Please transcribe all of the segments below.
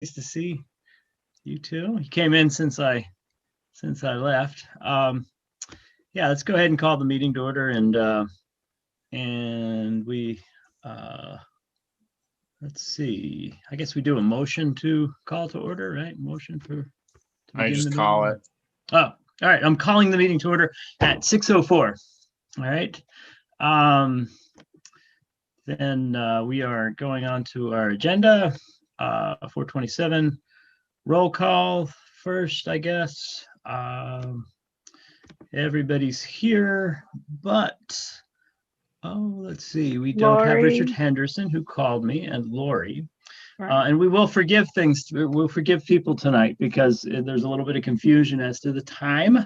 Nice to see you too. You came in since I left. Yeah, let's go ahead and call the meeting to order, and we let's see. I guess we do a motion to call to order, right? Motion to I begin just the call meeting. it. Oh, all right. I'm calling the meeting to order at 6:04. All right. Then we are going on to our agenda. 427 roll call first, I guess. Everybody's here, but let's see. We don't have Richard Henderson, who called me, and Lori. Right. And we will forgive things. We'll forgive people tonight because there's a little bit of confusion as to the time,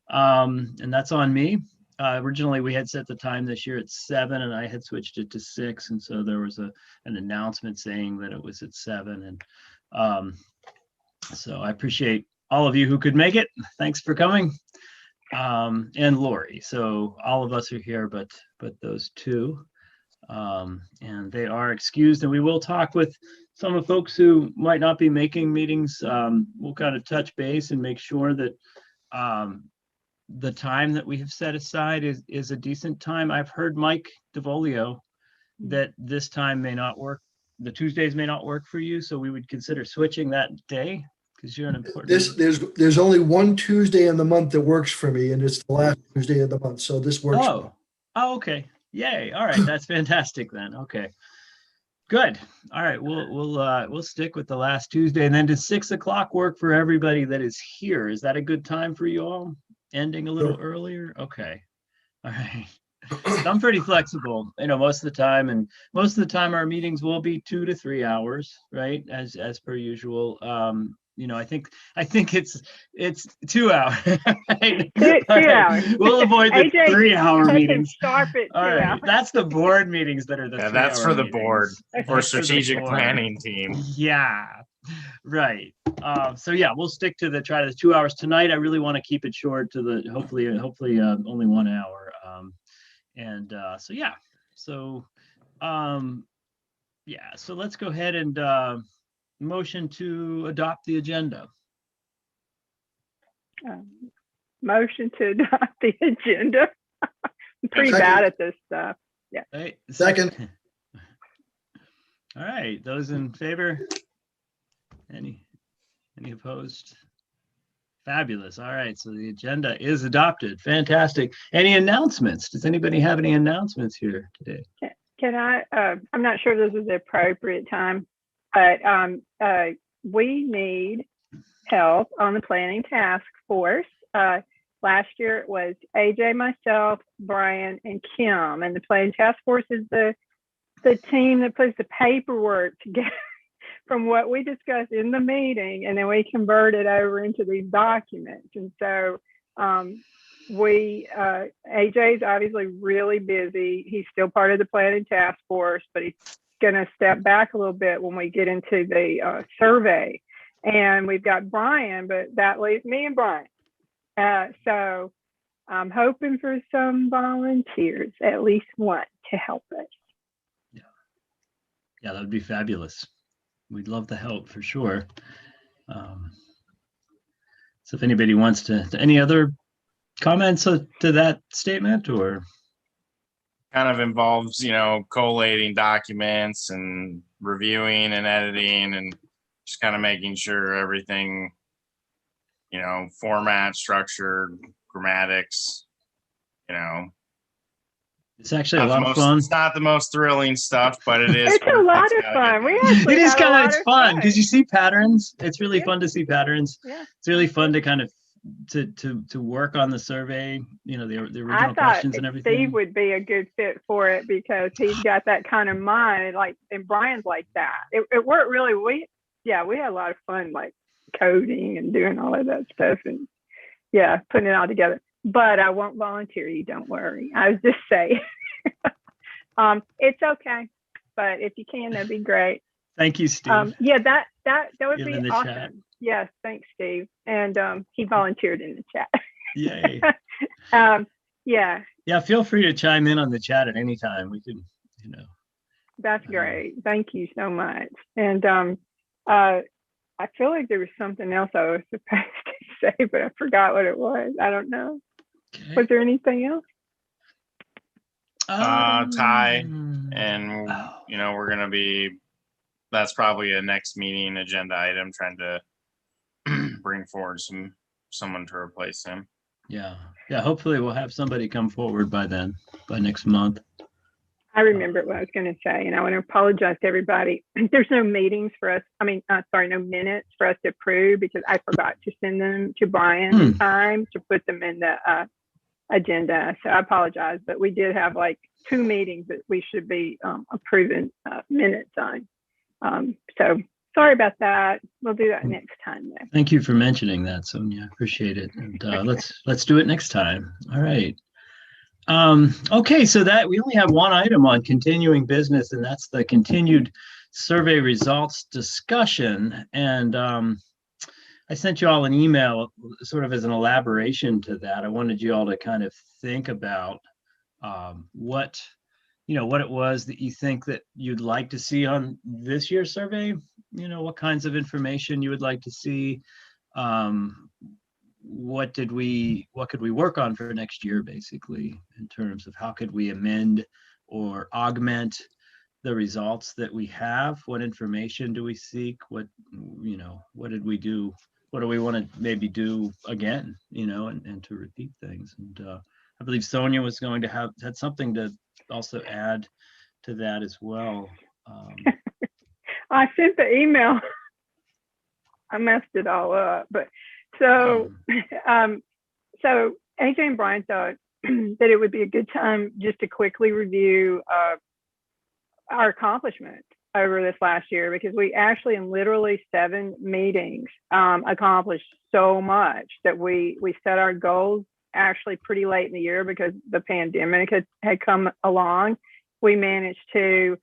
and that's on me. Originally, we had set the time this year at 7, and I had switched it to 6, and so there was an announcement saying that it was at 7, and so I appreciate all of you who could make it. Thanks for coming, and Lori. So all of us are here, but those two, and they are excused. And we will talk with some of the folks who might not be making meetings. We'll kind of touch base and make sure that the time that we have set aside is a decent time. I've heard Mike DeVolio that this time may not work. The Tuesdays may not work for you, so we would consider switching that day because you're an important. There's only one Tuesday in the month that works for me, and it's the last Tuesday of the month. So this works. Oh, okay. Yay! All right, that's fantastic then. Okay, good. All right, we'll stick with the last Tuesday, and then does 6 o'clock work for everybody that is here? Is that a good time for you all? Ending a little earlier? Okay. All right. I'm pretty flexible, most of the time, and most of the time our meetings will be 2 to 3 hours, right? As per usual. I think it's 2 hours. Right? 2 hours. We'll avoid the 3-hour meetings. Sharp at 2 hours. That's the board meetings that are the 3-hour that's for the meetings. board or strategic planning team. Yeah. Right. So yeah, we'll stick to try the 2 hours tonight. I really want to keep it short to the hopefully only 1 hour. So let's go ahead and motion to adopt the agenda. Motion to adopt the agenda. I'm pretty bad at this stuff. Yeah. Right. Second. All right. Those in favor? Any opposed? Fabulous. All right. So the agenda is adopted. Fantastic. Any announcements? Does anybody have any announcements here today? Can I? I'm not sure if this is the appropriate time, but we need help on the planning task force. Last year it was AJ, myself, Brian, and Kim, and the planning task force is the team that puts the paperwork together from what we discussed in the meeting, and then we convert it over into these documents. And so AJ's obviously really busy. He's still part of the planning task force, but he's going to step back a little bit when we get into the survey. And we've got Brian, but that leaves me and Brian. So I'm hoping for some volunteers, at least one, to help us. Yeah, that would be fabulous. We'd love the help for sure. So if anybody wants to any other comments to that statement, or kind of involves, collating documents and reviewing and editing and just kind of making sure everything, format, structure, grammatics, It's actually a lot of fun. It's not the most thrilling stuff, but it is. It's a lot of fun. It is kind of fun because you see patterns. It's really fun to see patterns. Yeah. It's really fun to kind of to work on the survey. The original questions and everything. Steve would be a good fit for it because he's got that kind of mind. And Brian's like that. It worked really. We had a lot of fun, like coding and doing all of that stuff, and putting it all together. But I won't volunteer you, don't worry. I was just saying. It's okay. But if you can, that'd be great. Thank you, Steve. That would be awesome. Chat. Yes, thanks, Steve. And he volunteered in the chat. Yay. Yeah, feel free to chime in on the chat at any time. We can, That's great. Thank you so much. And I feel like there was something else I was supposed to say, but I forgot what it was. I don't know. Okay. Was there anything else? Ty, and oh, we're gonna be. That's probably a next meeting agenda item, trying to bring forward someone to replace him. yeah. Hopefully, we'll have somebody come forward by then, by next month. I remember what I was going to say, and I want to apologize to everybody. There's no meetings for us. I mean, no minutes for us to approve because I forgot to send them to Brian in time to put them in the agenda. So I apologize, but we did have like 2 meetings that we should be approving minutes on. So sorry about that. We'll do that next time though. Thank you for mentioning that, Sonia. Appreciate it. And let's do it next time. All right. Okay, so that we only have one item on continuing business, and that's the continued survey results discussion. And I sent you all an email sort of as an elaboration to that. I wanted you all to kind of think about what it was that you think that you'd like to see on this year's survey, what kinds of information you would like to see. What could we work on for next year, basically, in terms of how could we amend or augment the results that we have? What information do we seek? What did we do? What do we want to maybe do again, and to repeat things? And I believe Sonia was going to had something to also add to that as well. I sent the email. I messed it all up, but so AJ and Brian thought that it would be a good time just to quickly review our accomplishments over this last year, because we actually in literally 7 meetings accomplished so much that we set our goals actually pretty late in the year because the pandemic had come along. We managed to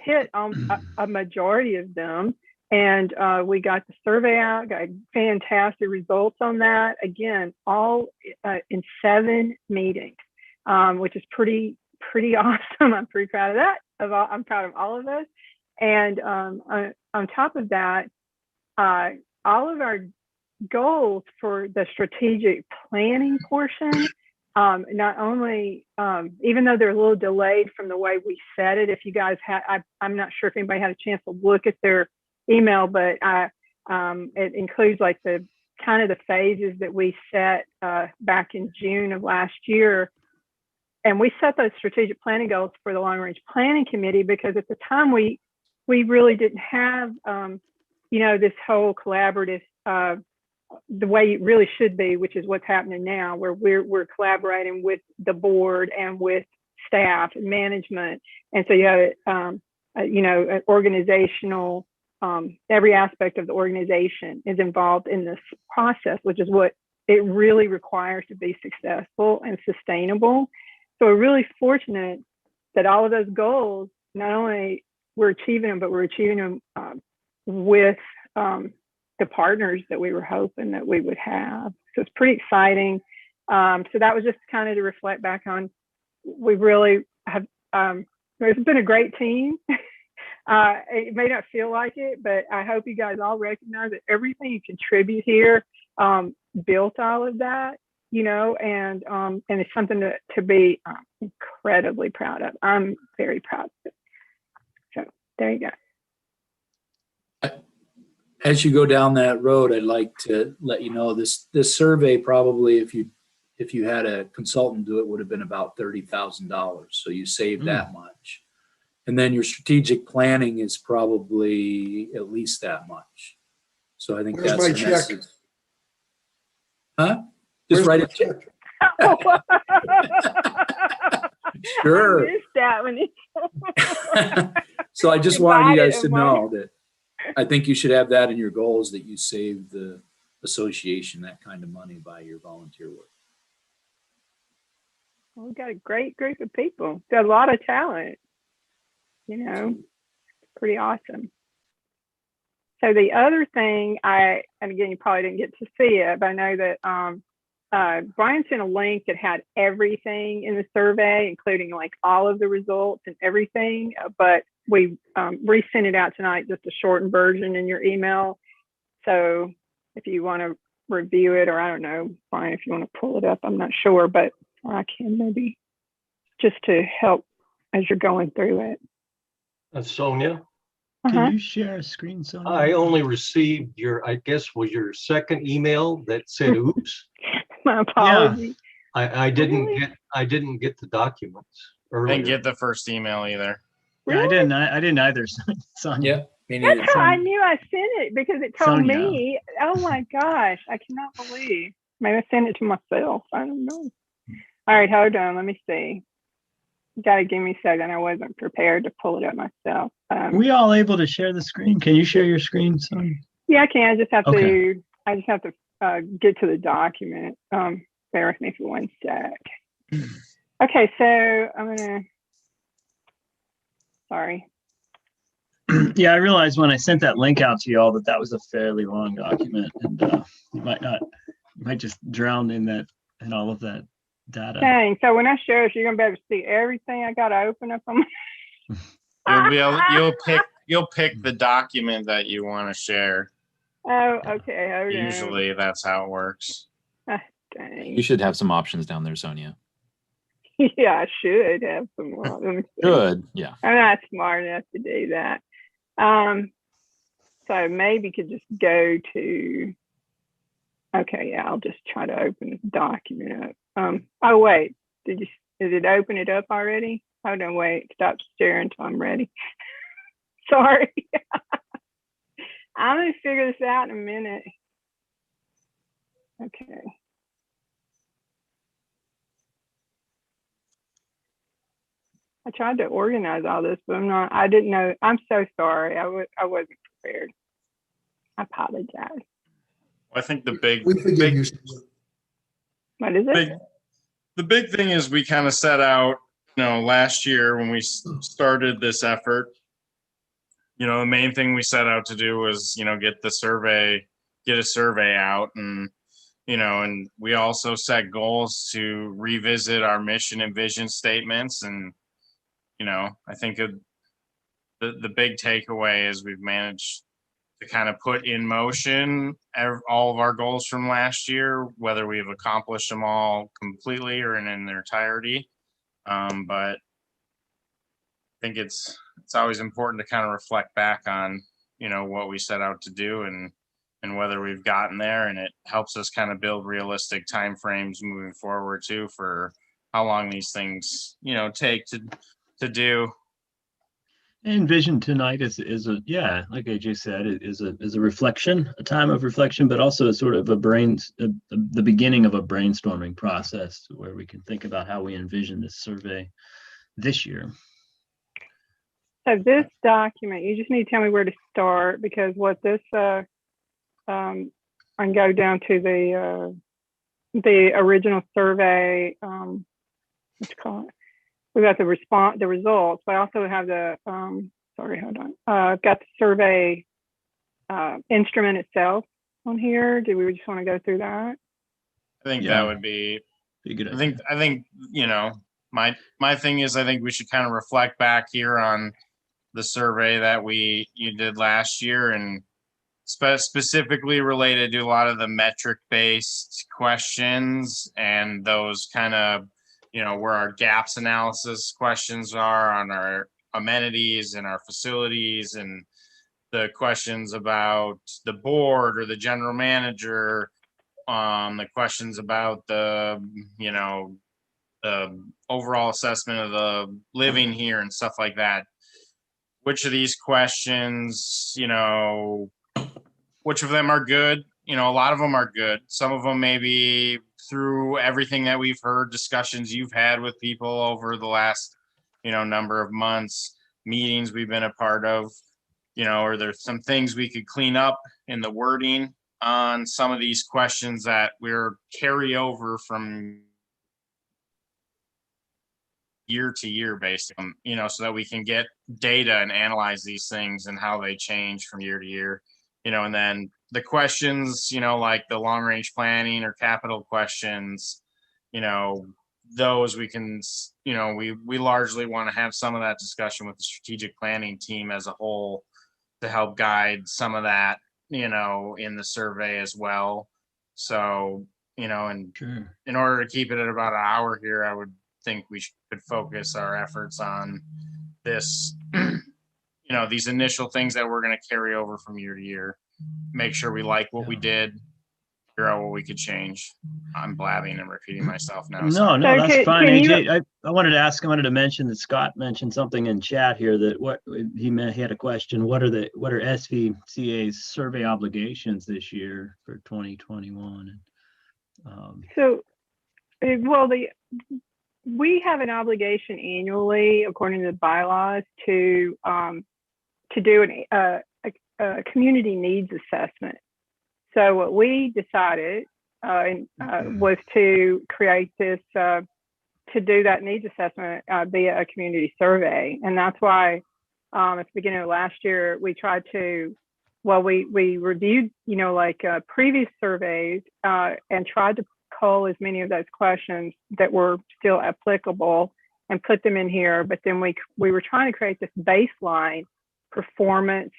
hit a majority of them. And we got the survey out, got fantastic results on that. Again, all in 7 meetings, which is pretty awesome. I'm pretty proud of that. I'm proud of all of us. And on top of that, all of our goals for the strategic planning portion, not only, even though they're a little delayed from the way we said it, if you guys had, I'm not sure if anybody had a chance to look at their email, but it includes like the kind of the phases that we set back in June of last year. And we set those strategic planning goals for the long range planning committee because at the time we really didn't have this whole collaborative the way it really should be, which is what's happening now, where we're collaborating with the board and with staff and management. And so you have an organizational, every aspect of the organization is involved in this process, which is what it really requires to be successful and sustainable. So we're really fortunate that all of those goals, not only we're achieving them, but we're achieving them with the partners that we were hoping that we would have. So it's pretty exciting. So that was just kind of to reflect back on, we really have, it's been a great team. It may not feel like it, but I hope you guys all recognize that everything you contribute here built all of that, and it's something to be incredibly proud of. I'm very proud of it. So there you go. As you go down that road, I'd like to let you know this survey probably, if you had a consultant do it, would have been about $30,000. So you saved that much. And then your strategic planning is probably at least that much. So I think Where's that's my the check? message. Huh? Just write a check. Sure. I missed that one. So I just wanted you guys to know that I think you should have that in your goals, that you save the association that kind of money by your volunteer work. Well, we've got a great group of people. Got a lot of talent. Pretty awesome. So the other thing, and again, you probably didn't get to see it, but I know that Brian sent a link that had everything in the survey, including like all of the results and everything, but we resent it out tonight, just a shortened version in your email. So if you want to review it, or I don't know, Brian, if you want to pull it up, I'm not sure, but I can maybe just to help as you're going through it. Sonia, Can you share a screen, Sonia? I only received your, I guess, was your second email that said oops. My apologies. I didn't Really? get the documents I earlier. didn't get the first email either. Yeah, I Really? didn't. I didn't either, Sonia. Yeah, me neither. That's how I knew I sent it, because it told Sonia. me. Oh my gosh, I cannot believe. Maybe I sent it to myself. I don't know. All right, hold on. Let me see. You gotta give me a second. I wasn't prepared to pull it up myself. Are we all able to share the screen? Can you share your screen, Sonia? Yeah, I can. I just have Okay. to. I just have to get to the document. Bear with me for 1 sec. Okay, so I'm gonna. Sorry. Yeah, I realized when I sent that link out to you all that was a fairly long document, and you might just drown in all of that data. Dang. So when I show it, you're gonna be able to see everything I gotta open up on. You'll pick the document that you want to share. Oh, okay. Hold on. Usually that's how it works. Dang. You should have some options down there, Sonia. Yeah, I should have some more. Let me see. Good. Yeah. I'm not smart enough to do that. So maybe could just go to. Okay, yeah, I'll just try to open this document up. Oh wait, did it open it up already? Hold on, wait, stop staring until I'm ready. Sorry. I'm gonna figure this out in a minute. Okay. I tried to organize all this, but I didn't know. I'm so sorry. I wasn't prepared. I apologize. I think the big We forgive you. Sonia. What is it? the big thing is we kind of set out, last year when we started this effort, the main thing we set out to do was, get a survey out, and, and we also set goals to revisit our mission and vision statements. And, I think the big takeaway is we've managed to kind of put in motion all of our goals from last year, whether we've accomplished them all completely or in their entirety. But I think it's always important to kind of reflect back on, what we set out to do and whether we've gotten there, and it helps us kind of build realistic timeframes moving forward too, for how long these things, take to do. And vision tonight is like AJ said, is a reflection, a time of reflection, but also a sort of the beginning of a brainstorming process where we can think about how we envision this survey this year. So this document, you just need to tell me where to start, because what this I can go down to the original survey. What you call it? We got the results, but I also have the sorry, hold on. I've got the survey instrument itself on here. Do we just want to go through that? I think Yeah. that would be Be a good I idea. think my thing is, I think we should kind of reflect back here on the survey that you did last year, and specifically related to a lot of the metric-based questions, and those kind of, where our gaps analysis questions are on our amenities and our facilities, and the questions about the board or the general manager, the questions about the overall assessment of the living here and stuff like that. Which of these questions, which of them are good? A lot of them are good. Some of them maybe through everything that we've heard, discussions you've had with people over the last, number of months, meetings we've been a part of, or there's some things we could clean up in the wording on some of these questions that we're carry over from year to year, basically, so that we can get data and analyze these things and how they change from year to year, and then the questions, like the long range planning or capital questions, those we can, we largely want to have some of that discussion with the strategic planning team as a whole to help guide some of that, in the survey as well. So, and Sure. in order to keep it at about an hour here, I would think we should focus our efforts on this, these initial things that we're going to carry over from year to year. Make sure we like what we did, figure out what we could change. I'm blabbing and repeating myself now. No, sorry. no, So that's can fine. you- AJ, I wanted to mention that Scott mentioned something in chat here that he had a question. What are SVCA's survey obligations this year for 2021? So, well, we have an obligation annually, according to the bylaws, to do a community needs assessment. So what we decided was to create this, to do that needs assessment via a community survey. And that's why at the beginning of last year, we tried to, we reviewed, previous surveys and tried to cull as many of those questions that were still applicable and put them in here. But then we were trying to create this baseline performance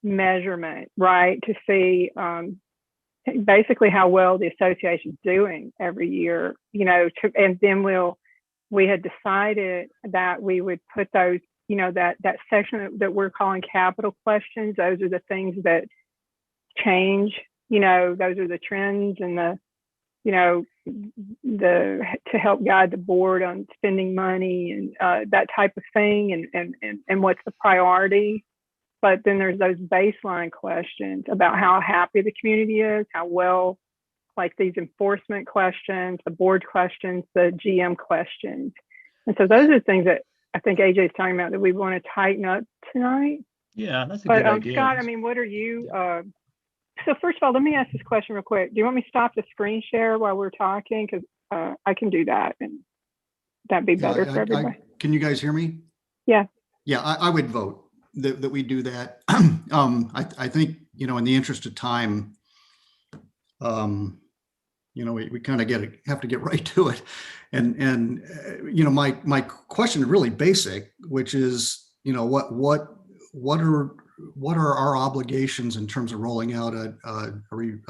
measurement, right, to see basically how well the association's doing every year, and then we had decided that we would put those, that section that we're calling capital questions. Those are the things that change, those are the trends and to help guide the board on spending money and that type of thing, and what's the priority. But then there's those baseline questions about how happy the community is, how well, like these enforcement questions, the board questions, the GM questions. And so those are the things that I think AJ is talking about that we want to tighten up tonight. Yeah, that's a But good idea. Scott, what are you, so first of all, let me ask this question real quick. Do you want me to stop the screen share while we're talking? Because I can do that, and that'd be better for everybody. Can you guys hear me? Yeah. Yeah, I would vote that we do that. I think, in the interest of time, we kind of have to get right to it. And my question is really basic, which is, what are our obligations in terms of rolling out a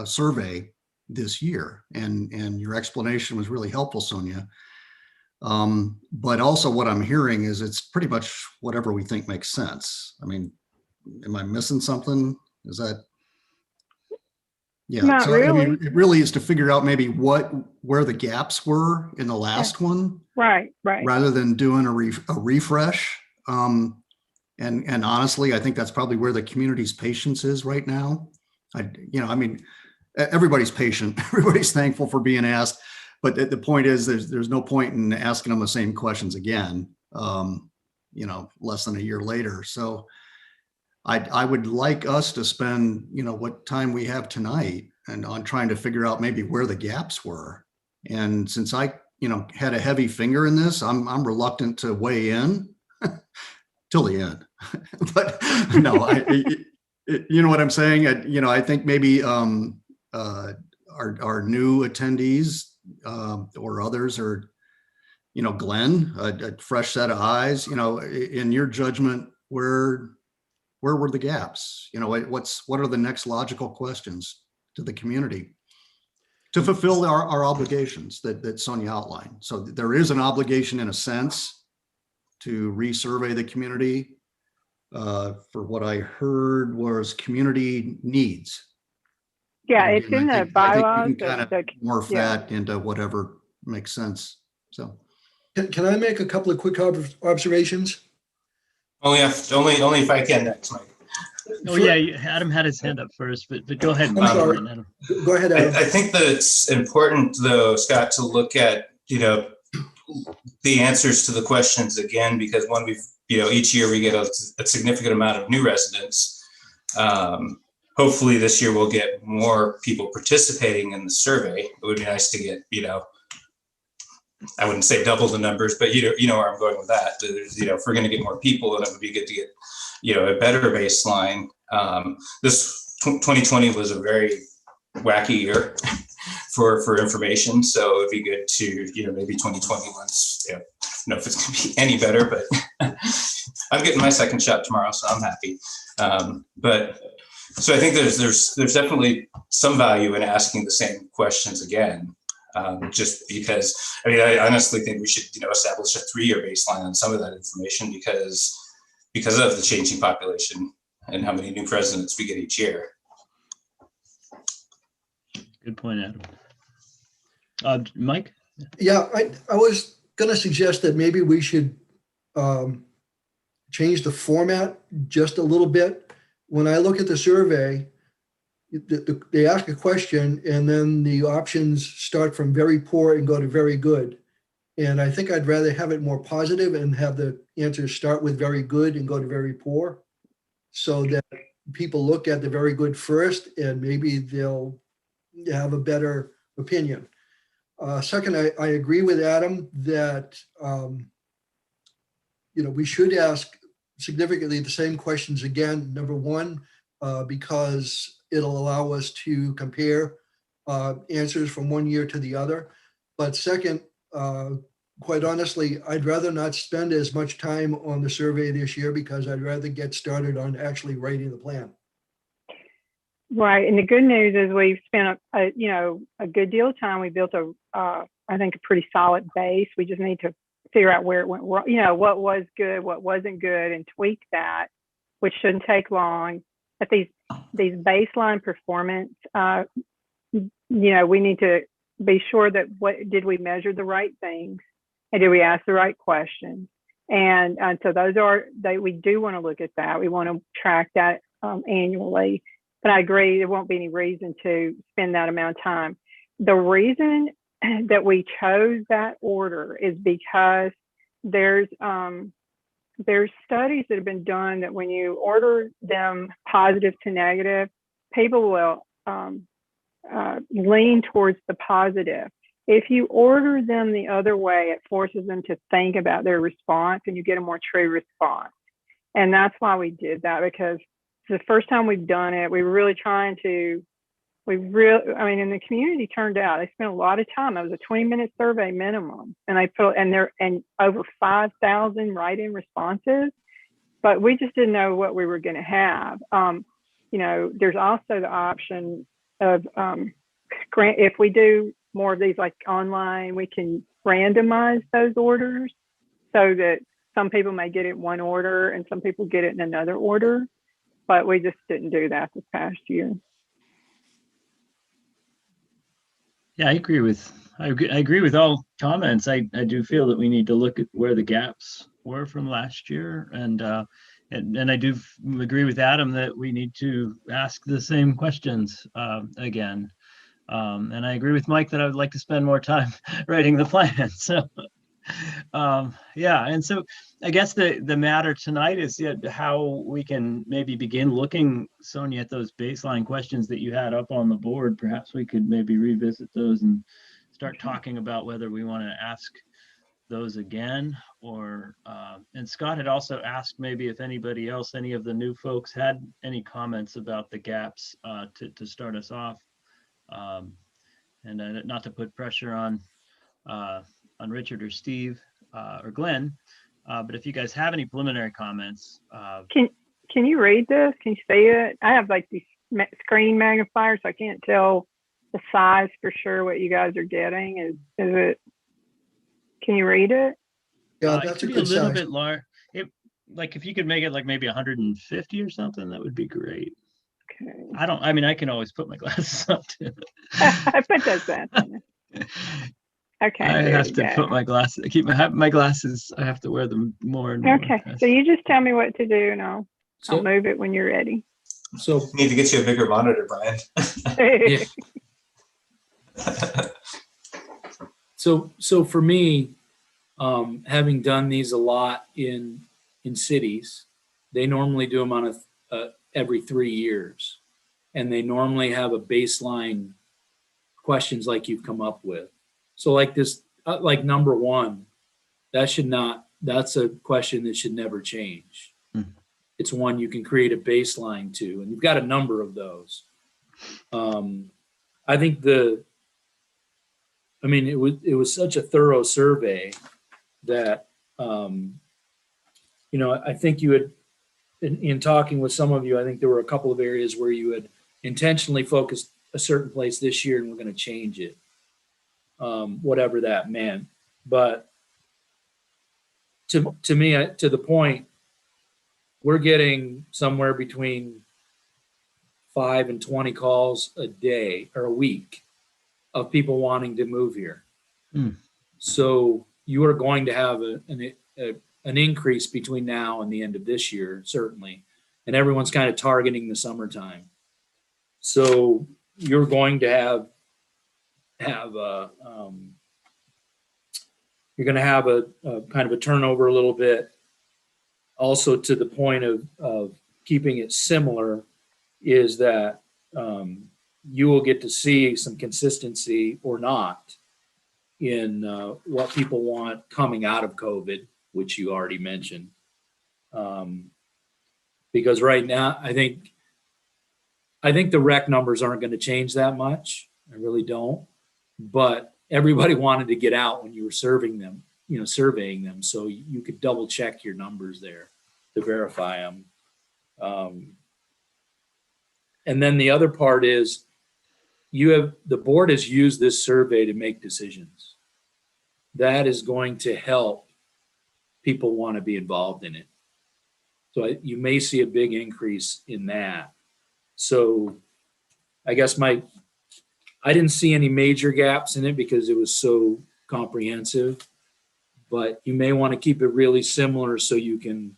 survey this year? And your explanation was really helpful, Sonia. But also what I'm hearing is it's pretty much whatever we think makes sense. Am I missing something? Is that? Yeah. Not really. It really is to figure out maybe where the gaps were in the last one. Right. Rather than doing a refresh. And honestly, I think that's probably where the community's patience is right now. Everybody's patient. Everybody's thankful for being asked. But the point is, there's no point in asking them the same questions again, less than a year later. So I would like us to spend, what time we have tonight and on trying to figure out maybe where the gaps were. And since I, had a heavy finger in this, I'm reluctant to weigh in till the end. But no, you know what I'm saying? I think maybe our new attendees or others are, Glenn, a fresh set of eyes, in your judgment, where were the gaps? What are the next logical questions to the community to fulfill our obligations that Sonia outlined? So there is an obligation in a sense to resurvey the community. For what I heard was community needs. Yeah, And it's in the I bylaws. think we can kind of morph that into whatever makes sense. So, Can I make a couple of quick observations? Only if I can next, Mike. Oh yeah, Adam had his hand up first, but go ahead. I'm sorry. Adam. Go ahead, Adam. I think that it's important, though, Scott, to look at the answers to the questions again, because when we've each year we get a significant amount of new residents. Hopefully this year we'll get more people participating in the survey. It would be nice to get I wouldn't say double the numbers, but you know where I'm going with that. There's, if we're going to get more people, then it would be good to get a better baseline. This 2020 was a very wacky year for information, so it'd be good to maybe 2021's. I don't know if it's going to be any better, but I'm getting my second shot tomorrow, so I'm happy. But So I think there's definitely some value in asking the same questions again, just because, I mean, I honestly think we should, establish a 3-year baseline on some of that information because of the changing population and how many new presidents we get each year. Good point, Adam. Mike? Yeah, I was going to suggest that maybe we should change the format just a little bit. When I look at the survey, they ask a question and then the options start from very poor and go to very good. And I think I'd rather have it more positive and have the answers start with very good and go to very poor, so that people look at the very good first and maybe they'll have a better opinion. Second, I agree with Adam that we should ask significantly the same questions again. Number one, because it'll allow us to compare answers from one year to the other. But second, quite honestly, I'd rather not spend as much time on the survey this year because I'd rather get started on actually writing the plan. Right, and the good news is we've spent a good deal of time. We built I think a pretty solid base. We just need to figure out where it went wrong, what was good, what wasn't good, and tweak that, which shouldn't take long. But these baseline performance, we need to be sure that did we measure the right things, and did we ask the right questions, and so we do want to look at that. We want to track that annually. But I agree, there won't be any reason to spend that amount of time. The reason that we chose that order is because there's studies that have been done that when you order them positive to negative, people will lean towards the positive. If you order them the other way, it forces them to think about their response and you get a more true response. And that's why we did that, because it's the first time we've done it. We were really trying to, and the community turned out, they spent a lot of time. It was a 20-minute survey minimum, and and over 5,000 write-in responses, but we just didn't know what we were going to have. There's also the option of, if we do more of these like online, we can randomize those orders so that some people may get it in one order and some people get it in another order, but we just didn't do that this past year. Yeah, I agree with all comments. I do feel that we need to look at where the gaps were from last year, and I do agree with Adam that we need to ask the same questions again. And I agree with Mike that I would like to spend more time writing the plan. So and so I guess the matter tonight is how we can maybe begin looking, Sonia, at those baseline questions that you had up on the board. Perhaps we could maybe revisit those and start talking about whether we want to ask those again, or and Scott had also asked maybe if anybody else, any of the new folks, had any comments about the gaps to start us off, and not to put pressure on Richard or Steve or Glenn, but if you guys have any preliminary comments. Can you read this? Can you see it? I have like these screen magnifiers, so I can't tell the size for sure what you guys are getting. Is it? Can you read it? Yeah, that's a good little size. bit large. Like if you could make it like maybe 150 or something, that would be great. Okay. I can always put my glasses up too. I put those in. Okay. I have to put my glasses, keep my glasses. I have to wear them more and more. Okay. So you just tell me what to do and I'll move it when you're ready. So You need to get you a bigger monitor, Brian. yeah. So for me, having done these a lot in cities, they normally do them on every 3 years, and they normally have a baseline questions like you've come up with. So like this, like number one, that's a question that should never change. Mm-hmm. It's one you can create a baseline to, and you've got a number of those. I think it was such a thorough survey that, I think you had in talking with some of you, I think there were a couple of areas where you had intentionally focused a certain place this year and we're going to change it, whatever that meant. But to me, to the point, we're getting somewhere between 5 and 20 calls a day or a week of people wanting to move here. So you are going to have an increase between now and the end of this year, certainly. And everyone's kind of targeting the summertime. So you're going to have a kind of a turnover a little bit. Also, to the point of keeping it similar is that you will get to see some consistency or not in what people want coming out of COVID, which you already mentioned. Because right now, I think the rec numbers aren't going to change that much. I really don't. But everybody wanted to get out when you were surveying them. So you could double check your numbers there to verify them. And then the other part is the board has used this survey to make decisions. That is going to help people want to be involved in it. So you may see a big increase in that. So I guess I didn't see any major gaps in it because it was so comprehensive, but you may want to keep it really similar so you can,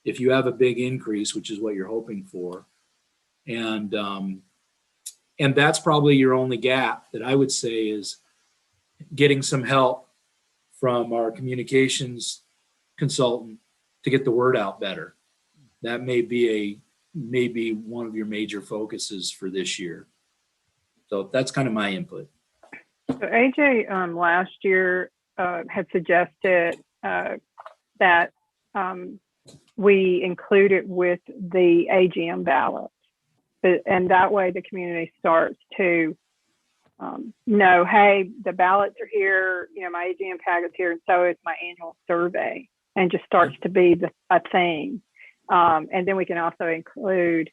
if you have a big increase, which is what you're hoping for, and that's probably your only gap that I would say is getting some help from our communications consultant to get the word out better. That may be one of your major focuses for this year. So that's kind of my input. So AJ last year had suggested that we include it with the AGM ballot. And that way the community starts to know, hey, the ballots are here, my AGM packet's here, and so is my annual survey, and just starts to be a thing. And then we can also include,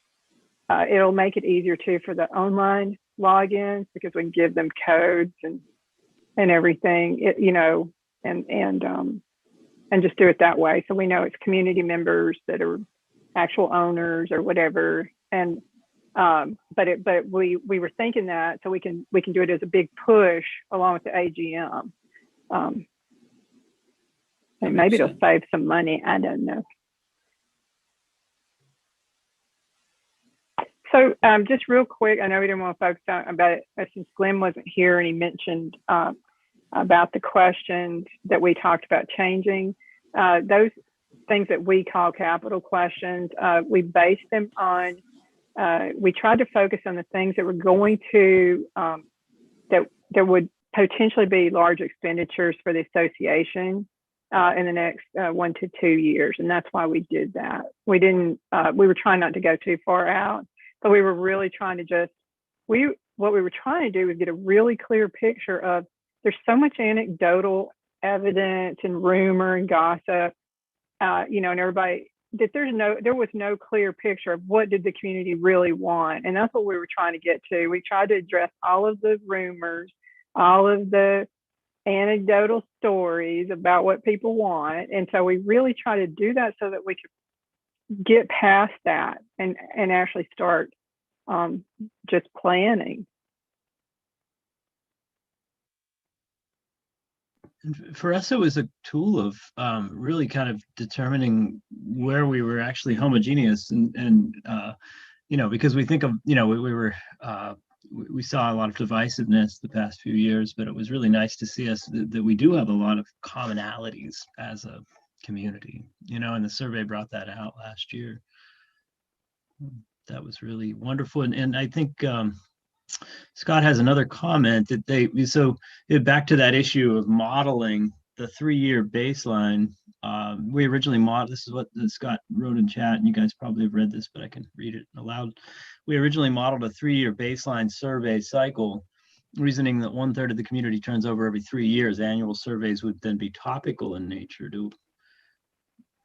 it'll make it easier too for the online logins because we can give them codes and everything, and just do it that way. So we know it's community members that are actual owners or whatever. And but we were thinking that so we can do it as a big push along with the AGM. And maybe it'll save some money. I don't know. So just real quick, I know we didn't want to focus on about it since Glenn wasn't here and he mentioned about the questions that we talked about changing. Those things that we call capital questions, we based them on, we tried to focus on the things that were going to, that would potentially be large expenditures for the association in the next 1 to 2 years. And that's why we did that. We were trying not to go too far out. But we were really trying to what we were trying to do was get a really clear picture of, there's so much anecdotal evidence and rumor and gossip, and everybody, that there was no clear picture of what did the community really want. And that's what we were trying to get to. We tried to address all of the rumors, all of the anecdotal stories about what people want. And so we really try to do that so that we could get past that and actually start just planning. And for us, it was a tool of really kind of determining where we were actually homogeneous and because we think of, we saw a lot of divisiveness the past few years, but it was really nice to see us that we do have a lot of commonalities as a community, and the survey brought that out last year. That was really wonderful. And I think Scott has another comment that back to that issue of modeling the 3-year baseline. We originally modeled, this is what Scott wrote in chat, and you guys probably have read this, but I can read it aloud. We originally modeled a 3-year baseline survey cycle, reasoning that 1/3 of the community turns over every 3 years. Annual surveys would then be topical in nature. Do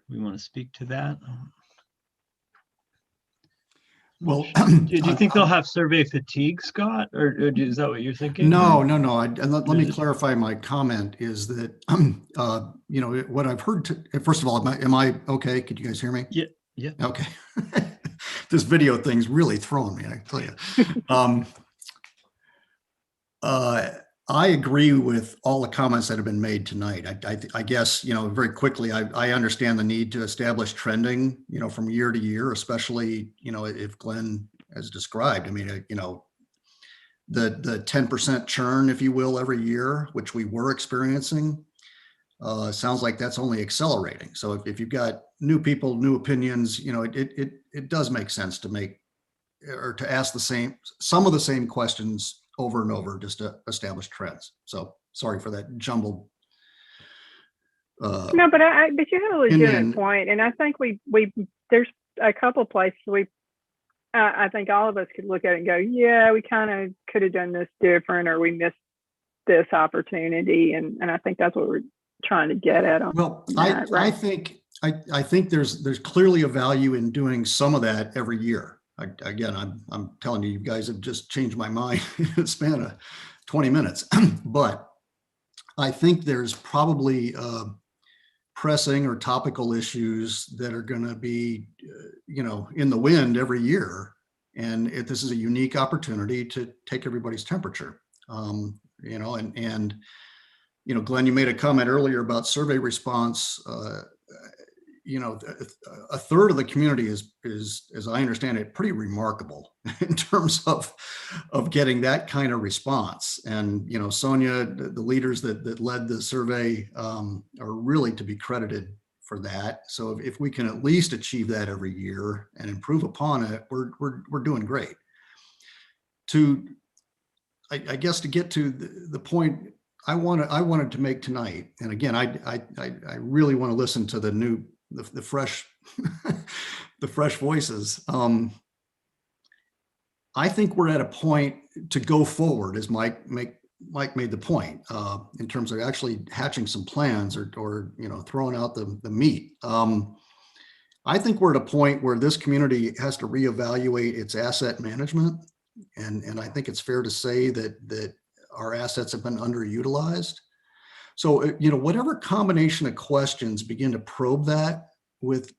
we want to speak to that? Well, Do you think they'll have survey fatigue, Scott, or is that what you're thinking? no. And let me clarify my comment is that, what I've heard, first of all, am I okay? Could you guys hear me? Yeah. Yeah. Okay. This video thing's really throwing me, I tell you. I agree with all the comments that have been made tonight. I guess, very quickly, I understand the need to establish trending, from year to year, especially, if Glenn has described, the 10% churn, if you will, every year, which we were experiencing, sounds like that's only accelerating. So if you've got new people, new opinions, it does make sense to ask some of the same questions over and over just to establish trends. So sorry for that jumbled. No, but you have a legitimate point, and I think we there's a couple of places I think all of us could look at it and go, yeah, we kind of could have done this different, or we missed this opportunity, and I think that's what we're trying to get at. Well, I think there's clearly a value in doing some of that every year. Again, I'm telling you, you guys have just changed my mind in a span of 20 minutes. But I think there's probably pressing or topical issues that are going to be, in the wind every year. And this is a unique opportunity to take everybody's temperature. Glenn, you made a comment earlier about survey response. A third of the community is, as I understand it, pretty remarkable in terms of getting that kind of response. And, Sonia, the leaders that led the survey are really to be credited for that. So if we can at least achieve that every year and improve upon it, we're doing great. I guess to get to the point I wanted to make tonight, and again, I really want to listen to the fresh the fresh voices. I think we're at a point to go forward, as Mike made the point, in terms of actually hatching some plans or throwing out the meat. I think we're at a point where this community has to reevaluate its asset management, and I think it's fair to say that our assets have been underutilized. So, whatever combination of questions begin to probe that with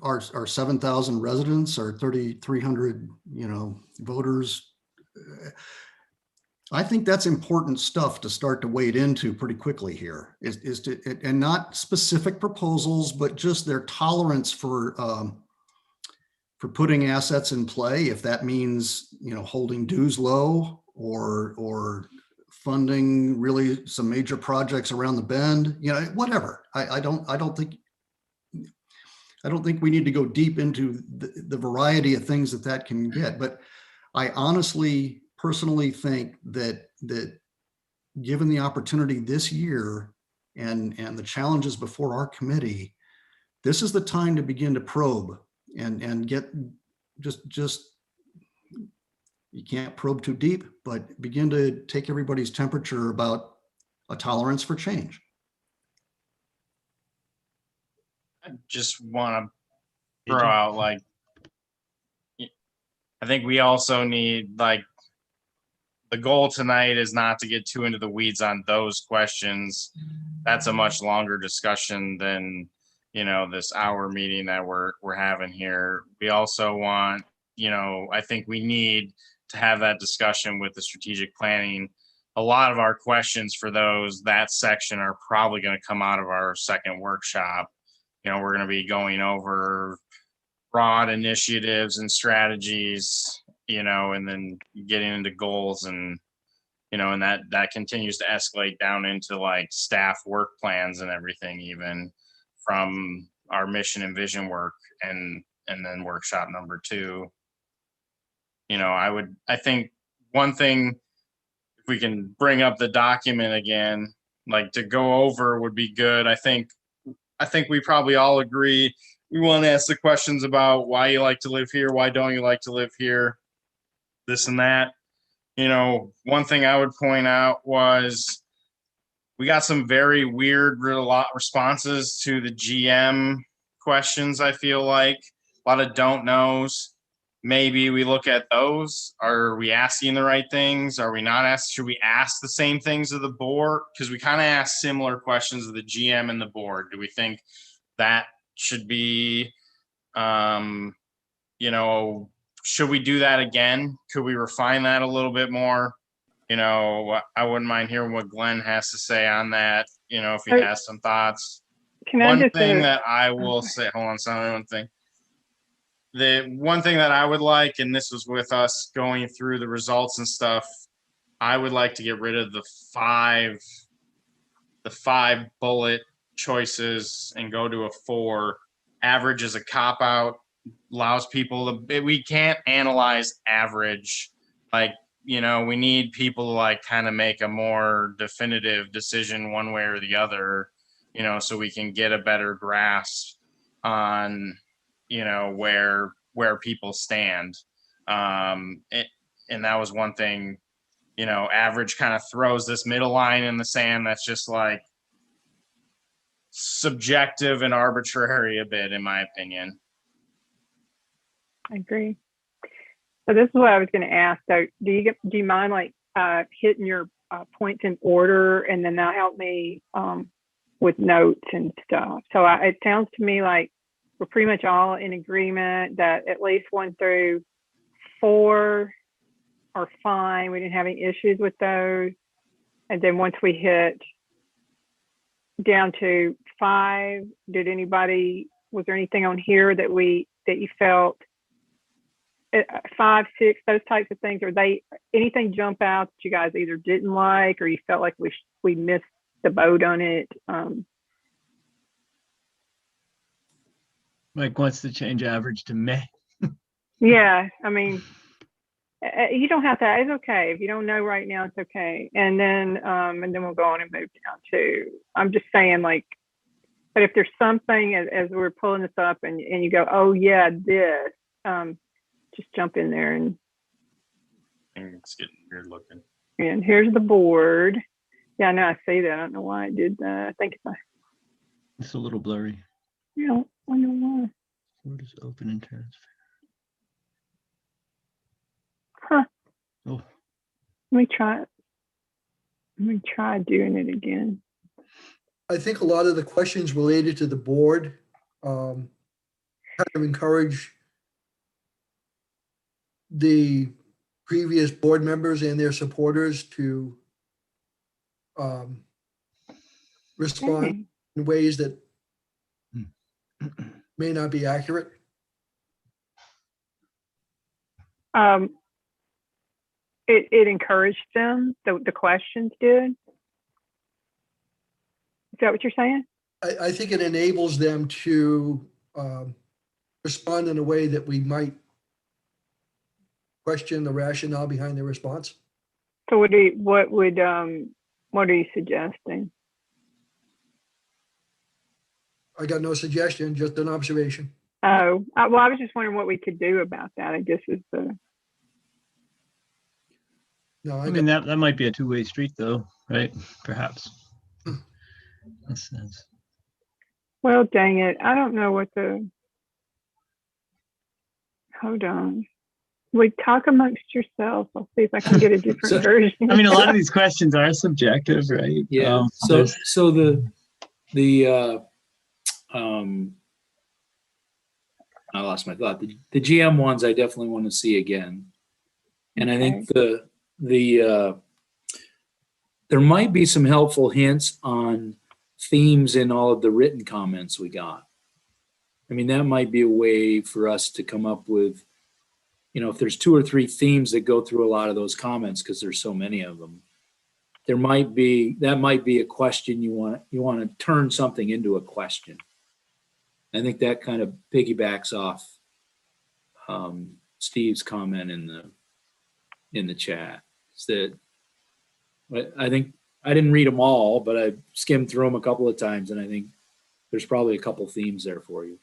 our 7,000 residents, our 3,300, voters, I think that's important stuff to start to wade into pretty quickly here, and not specific proposals, but just their tolerance for putting assets in play. If that means, holding dues low or funding really some major projects around the bend, whatever. I don't think we need to go deep into the variety of things that can get. But I honestly, personally think that given the opportunity this year and the challenges before our committee, this is the time to begin to probe and get just you can't probe too deep, but begin to take everybody's temperature about a tolerance for change. I just want to throw out, I think we also need, the goal tonight is not to get too into the weeds on those questions. That's a much longer discussion than, this hour meeting that we're having here. We also want, I think we need to have that discussion with the strategic planning. A lot of our questions for that section are probably going to come out of our second workshop. We're going to be going over broad initiatives and strategies, and then getting into goals and, and that continues to escalate down into staff work plans and everything, even from our mission and vision work and then workshop number 2. I think one thing, if we can bring up the document again, to go over would be good. I think we probably all agree. We want to ask the questions about why you like to live here, why don't you like to live here, this and that. One thing I would point out was we got some very weird responses to the GM questions, I feel like. lot of don't knows. Maybe we look at those. Are we asking the right things? Are we not asking? Should we ask the same things of the board? Because we kind of ask similar questions of the GM and the board. Do we think that should be, you know, should we do that again? Could we refine that a little bit more? You know, I wouldn't mind hearing what Glenn has to say on that, you know, if he has some thoughts. Can I One just thing that I will say, hold on, sorry, one thing. The one thing that I would like, and this was with us going through the results and stuff, I would like to get rid of the five bullet choices and go to a 4. Average is a cop out, allows people to, we can't analyze average. Like, you know, we need people to like kind of make a more definitive decision one way or the other, you know, so we can get a better grasp on, you know, where people stand. And that was one thing, you know, average kind of throws this middle line in the sand that's just like subjective and arbitrary a bit, in my opinion. I agree. So this is what I was going to ask. So do you mind like hitting your points in order, and then that'll help me with notes and stuff. So it sounds to me like we're pretty much all in agreement that at least 1 through 4 are fine. We didn't have any issues with those. And then once we hit down to 5, was there anything on here that you felt 5, 6, those types of things? Are they anything jump out that you guys either didn't like, or you felt like we missed the boat on it? Mike wants to change average to May. Yeah, I mean, you don't have to. It's okay if you don't know right now. It's okay, and then we'll go on and move down to. I'm just saying, like, but if there's something as we're pulling this up, and you go, oh yeah, this, just jump in there and. It's getting weird looking. And here's the board. Yeah, I know. I see that. I don't know why I did that. I think It's a little blurry. Yeah, I know why. Where does open and transfer? Huh. Oh. Let me try it. Let me try doing it again. I think a lot of the questions related to the board kind of encourage the previous board members and their supporters to respond in ways that may not be accurate. It encouraged them, the questions did. Is that what you're saying? I think it enables them to respond in a way that we might question the rationale behind their response. So what are you suggesting? I got no suggestion, just an observation. Oh, well, I was just wondering what we could do about that. I guess is the. No, I mean, that might be a two-way street, though, right? Perhaps. That's sense. Well, dang it! I don't know what the. Hold on. We talk amongst yourselves. I'll see if I can get a different version. I mean, a lot of these questions are subjective, right? Yeah. So I lost my thought. The GM ones I definitely want to see again, and I think there might be some helpful hints on themes in all of the written comments we got. I mean, that might be a way for us to come up with, you know, if there's 2 or 3 themes that go through a lot of those comments, because there's so many of them, that might be a question you want to turn something into a question. I think that kind of piggybacks off Steve's comment in the chat. It's that I think I didn't read them all, but I skimmed through them a couple of times, and I think there's probably a couple themes there for you.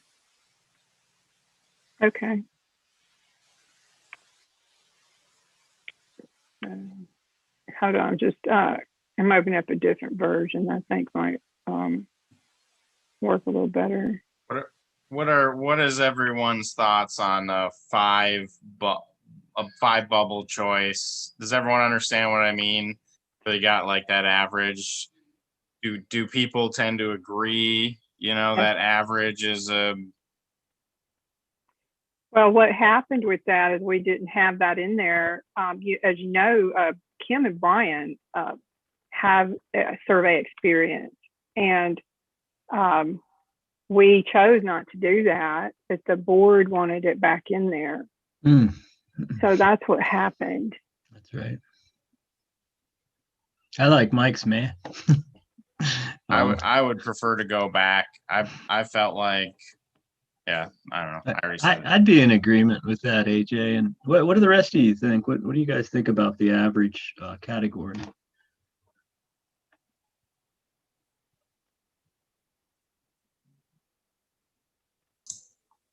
Okay. Hold on, just I'm opening up a different version. I think might work a little better. what is everyone's thoughts on a five bubble choice? Does everyone understand what I mean? They got like that average. Do people tend to agree, that average is a... Well, what happened with that is we didn't have that in there. As you know, Kim and Brian have a survey experience, and we chose not to do that, but the board wanted it back in there. So that's what happened. That's right. I like Mike's, man. I would prefer to go back. I felt like, yeah, I don't know. I already said it. I'd be in agreement with that, AJ. And what do the rest of you think? What do you guys think about the average category?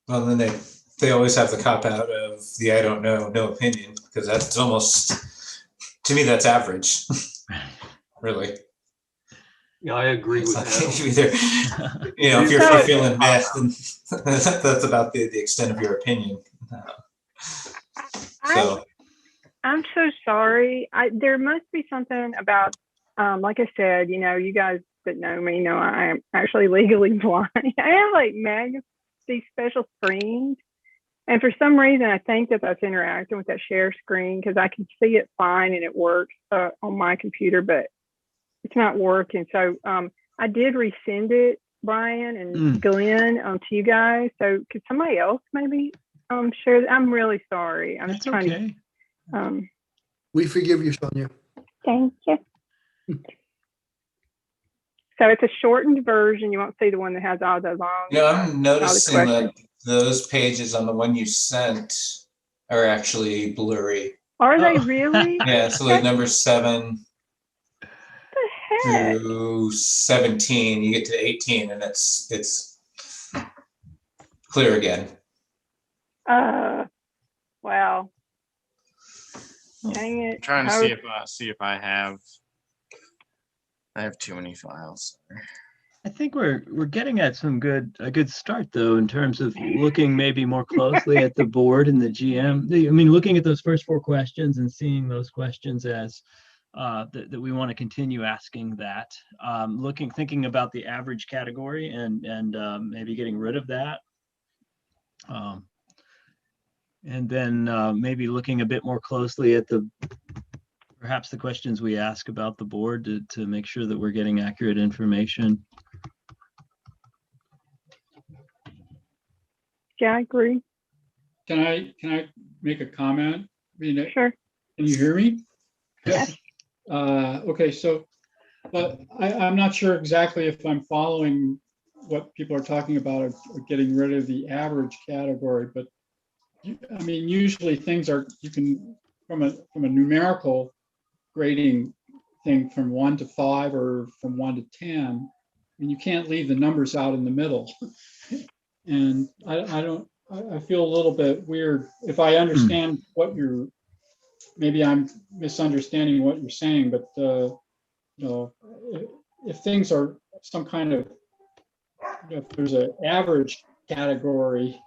Well, then they always have the cop out of the I don't know, no opinion, because that's almost, to me, that's average. Really. Yeah, I agree with that. Either, if you're feeling meh, then that's about the extent of your opinion. So I'm so sorry. There must be something about, like I said, you guys that know me know I am actually legally blind. I have like these special screens, and for some reason I think that that's interacting with that share screen because I can see it fine and it works on my computer, but it's not working. So I did resend it, Brian and Glenn, to you guys. So could somebody else maybe share? I'm really sorry. I'm That's trying okay. to. We forgive you, Sonia. Thank you. So it's a shortened version. You won't see the one that has all the long. I'm noticing that those pages on the one you sent are actually blurry. Are they really? Yeah, so like number 7 What the heck? through 17, you get to 18 and it's clear again. Wow. Dang it. I'm trying to see if I have too many files. I think we're getting at a good start though in terms of looking maybe more closely at the board and the GM. Looking at those first 4 questions and seeing those questions as that we want to continue asking that. Thinking about the average category and maybe getting rid of that. And then maybe looking a bit more closely at perhaps the questions we ask about the board to make sure that we're getting accurate information. Yeah, I agree. Can I make a comment? Sure. Can you hear me? Yes. Okay, so, but I'm not sure exactly if I'm following what people are talking about of getting rid of the average category, but usually things are, you can, from a numerical grading thing from 1 to 5 or from 1 to 10, you can't leave the numbers out in the middle. And I feel a little bit weird if I understand what maybe I'm misunderstanding what you're saying, but if things are some kind of, if there's an average category,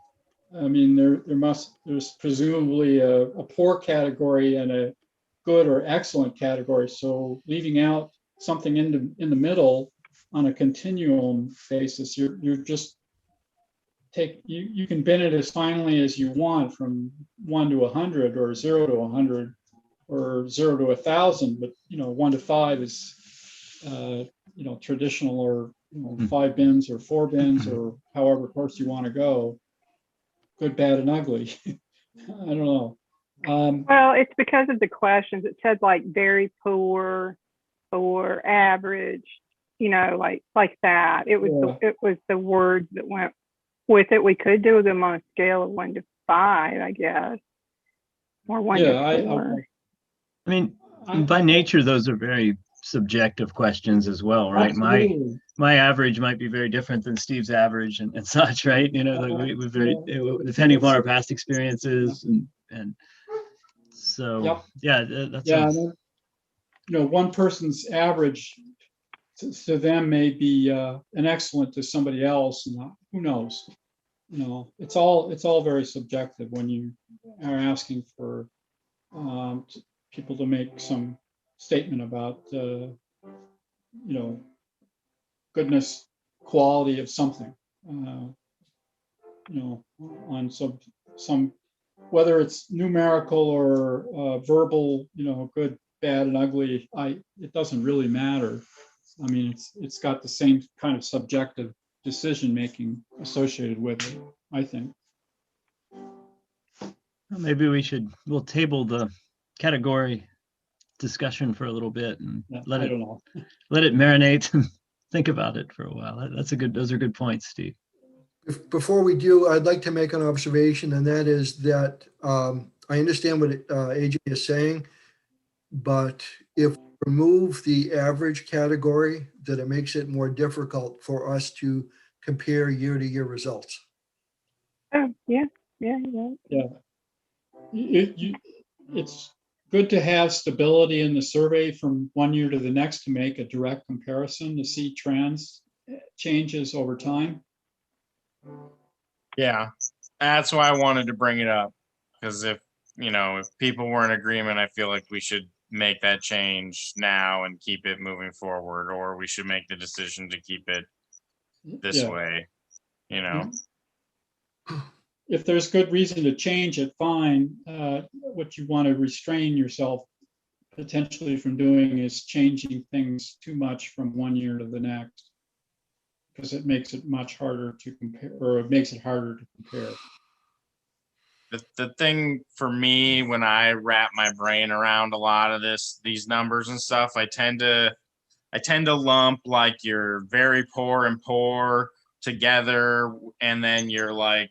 there's presumably a poor category and a good or excellent category. So leaving out something in the middle on a continuum basis, you're just you can bend it as finely as you want from 1 to 100 or 0 to 100 or 0 to 1,000, but 1 to 5 is traditional, or 5 bins or 4 bins or however close you want to go. Good, bad, and ugly. I don't know. Well, it's because of the questions. It said like very poor or average, like that. It was the words that went with it. We could do them on a scale of 1 to 5, I guess, or 1 to 4. By nature, those are very subjective questions as well, right? Absolutely. My average might be very different than Steve's average and such, right? We very, depending upon our past experiences and so that's one person's average to them may be an excellent to somebody else, and who knows? it's all very subjective when you are asking for people to make some statement about goodness, quality of something. On some whether it's numerical or verbal, good, bad, and ugly. It doesn't really matter. I mean, it's got the same kind of subjective decision making associated with it, I think. Well, maybe we'll table the category discussion for a little bit and let it marinate and think about it for a while. Those are good points, Steve. Before we do, I'd like to make an observation, and that is that I understand what AJ is saying, but if we remove the average category, that it makes it more difficult for us to compare year-to-year results. Oh, yeah. It's good to have stability in the survey from one year to the next to make a direct comparison, to see trends, changes over time. Yeah, that's why I wanted to bring it up, because if people were in agreement, I feel like we should make that change now and keep it moving forward, or we should make the decision to keep it this way. If there's good reason to change it, fine. What you want to restrain yourself potentially from doing is changing things too much from one year to the next, because it makes it much harder to compare, or it makes it harder to compare. The thing for me, when I wrap my brain around a lot of these numbers and stuff, I tend to lump like you're very poor and poor together, and then you're like,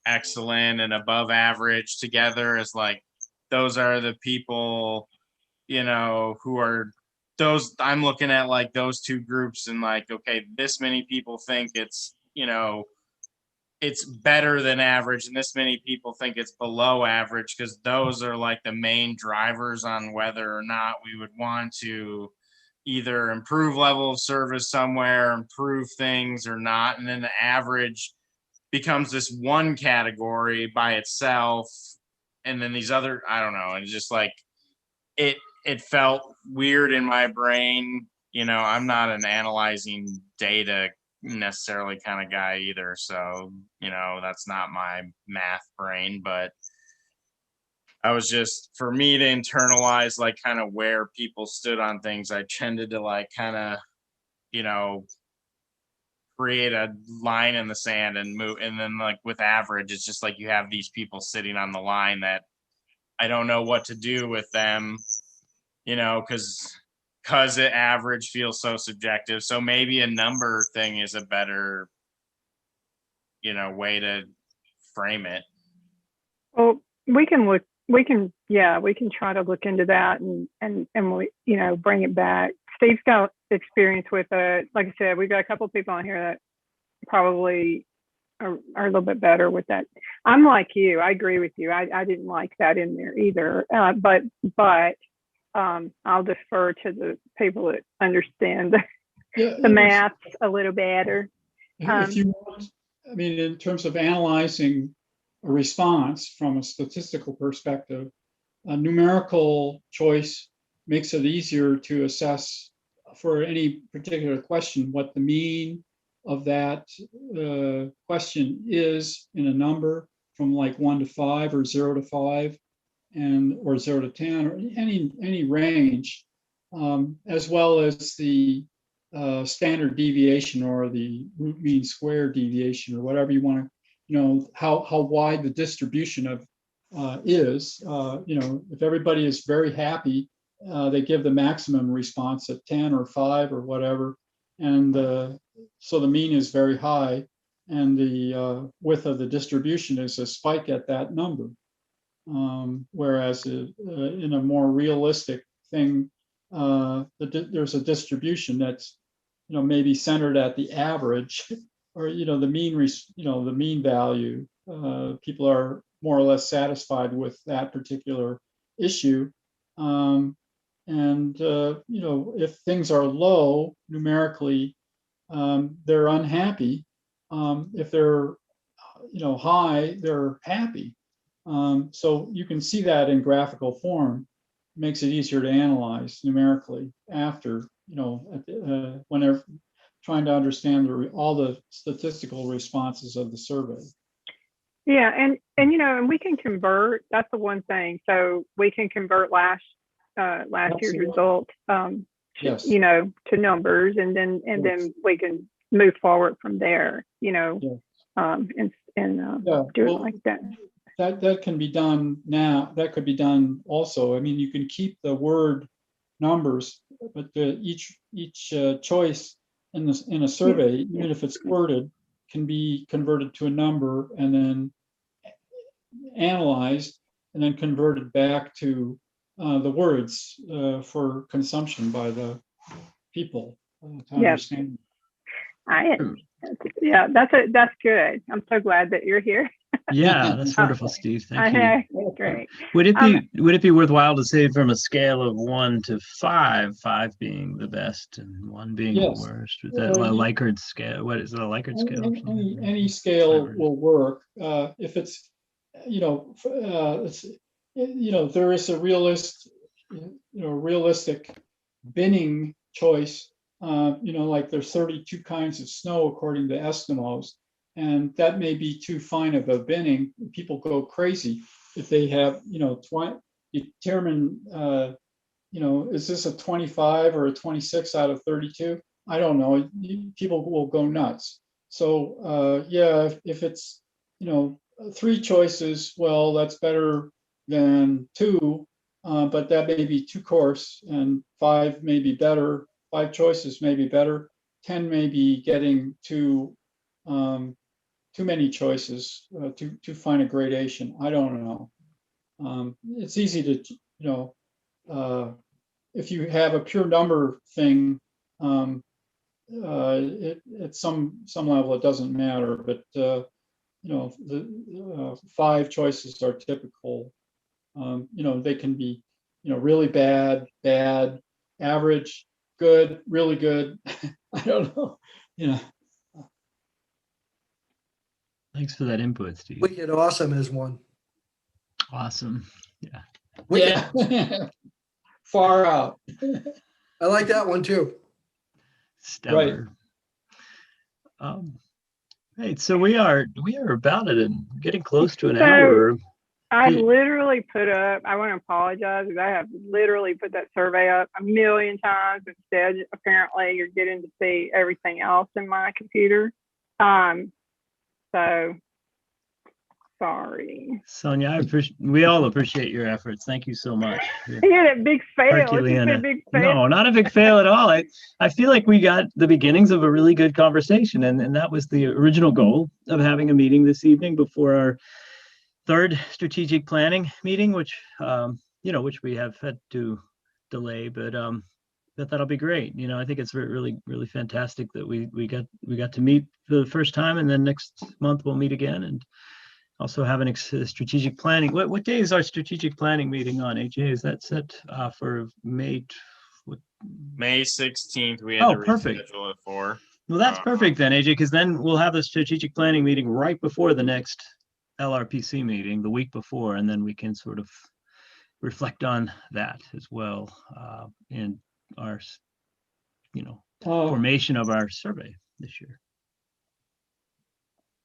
excellent and above average together, as like those are the people, who are those. I'm looking at like those two groups and like, okay, this many people think it's better than average, and this many people think it's below average, because those are like the main drivers on whether or not we would want to either improve level of service somewhere, improve things or not. And then the average becomes this one category by itself. And then these other, I don't know. And it's just like, it felt weird in my brain. I'm not an analyzing data necessarily kind of guy either. So, that's not my math brain, but I was just, for me to internalize like kind of where people stood on things, I tended to like kind of, create a line in the sand and move. And then like with average, it's just like you have these people sitting on the line that I don't know what to do with them, because it average feels so subjective. So maybe a number thing is a better, way to frame it. Well, we can try to look into that and we, bring it back. Steve's got experience with it. Like I said, we've got a couple of people on here that probably are a little bit better with that. I'm like you. I agree with you. I didn't like that in there either. But I'll defer to the people that understand the math a little better. If you want, in terms of analyzing a response from a statistical perspective, a numerical choice makes it easier to assess for any particular question what the mean of that question is in a number from like 1 to 5 or 0 to 5 or 0 to 10 or any range, as well as the standard deviation or the root mean square deviation or whatever you want to, how wide the distribution of is. If everybody is very happy, they give the maximum response at 10 or 5 or whatever, and so the mean is very high, and the width of the distribution is a spike at that number. Whereas in a more realistic thing, there's a distribution that's maybe centered at the average, or the mean value. People are more or less satisfied with that particular issue. If things are low numerically, they're unhappy. If they're high, they're happy. So you can see that in graphical form. It makes it easier to analyze numerically after, when they're trying to understand all the statistical responses of the survey. Yeah, and we can convert. That's the one thing. So we can convert last year's Absolutely. result, Yes. to numbers, and then we can move forward from there. Yeah. And Yeah, do it well, like that. That can be done now. That could be done also. I mean, you can keep the word numbers, but each choice in a survey, even if it's worded, can be converted to a number and then analyzed and then converted back to the words for consumption by the people to understand. Yeah, that's good. I'm so glad that you're here. Yeah, that's wonderful, Steve. Thank you. Great. Would it be worthwhile to say from a scale of 1 to 5, 5 being the best and 1 being the worst? Is that a Likert scale? What is it, a Likert scale? Any scale will work. If it's, there is a realistic binning choice. Like there's 32 kinds of snow according to Eskimos, and that may be too fine of a binning. People go crazy if they have, determine, is this a 25 or a 26 out of 32? I don't know. People will go nuts. So if it's, 3 choices, well, that's better than 2, but that may be too coarse, and 5 may be better. 5 choices may be better. 10 may be getting too many choices, too fine a gradation. I don't know. It's easy to, if you have a pure number thing, at some level it doesn't matter, but the 5 choices are typical. They can be, really bad, average, good, really good. I don't know. Thanks for that input, Steve. Wicked awesome is one. Awesome. Yeah. Wicked. Yeah. Far out. I like that one too. Stellar. Right. Right. So we are about it and getting close to an hour. I literally put up, I want to apologize because I have literally put that survey up a million times. Instead, apparently you're getting to see everything else in my computer. So sorry. Sonia, we all appreciate your efforts. Thank you so much. You had a big fail. It's just a big fail. No, not a big fail at all. I feel like we got the beginnings of a really good conversation, and that was the original goal of having a meeting this evening before our 3rd strategic planning meeting, which we have had to delay, but that'll be great. I think it's really, really fantastic that we got to meet for the first time, and then next month we'll meet again and also have a strategic planning. What day is our strategic planning meeting on, AJ? Is that set for May 16th? We had to reschedule it for. Well, that's perfect then, AJ, because then we'll have the strategic planning meeting right before the next LRPC meeting, the week before, and then we can sort of reflect on that as well in our, formation of our survey this year.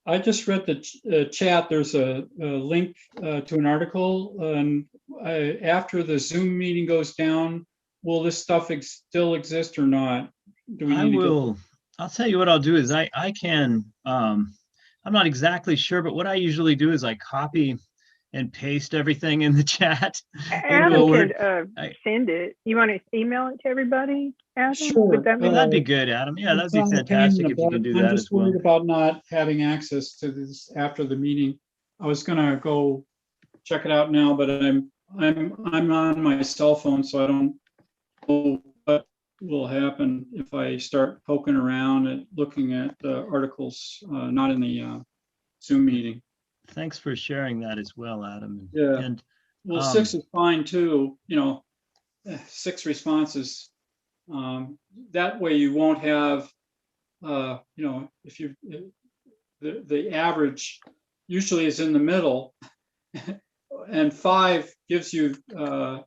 I just read the chat. There's a link to an article, and after the Zoom meeting goes down, will this stuff still exist or not? Do we need I'll tell you what I'll do is I can. I'm not exactly sure, but what I usually do is I copy and paste everything in the chat. Adam could send it. You want to email it to everybody, Adam? Sure. That'd be good, Adam. Yeah, that'd be fantastic if you can do that as well. I'm just worried about not having access to this after the meeting. I was gonna go check it out now, but I'm on my cell phone, so I don't know what will happen if I start poking around and looking at articles not in the Zoom meeting. Thanks for sharing that as well, Adam. Yeah. And 6 is fine too. 6 responses. That way you won't have, if you the average usually is in the middle. And 5 gives you the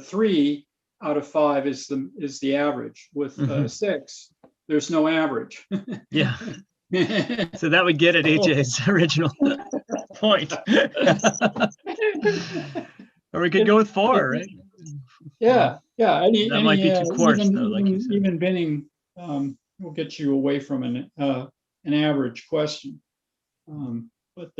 3 out of 5 is the average. With 6, there's no average. Yeah. So that would get at AJ's original point. Or we could go with 4, right? Yeah. That might be too coarse, though, like you said. Even binning will get you away from an average question. But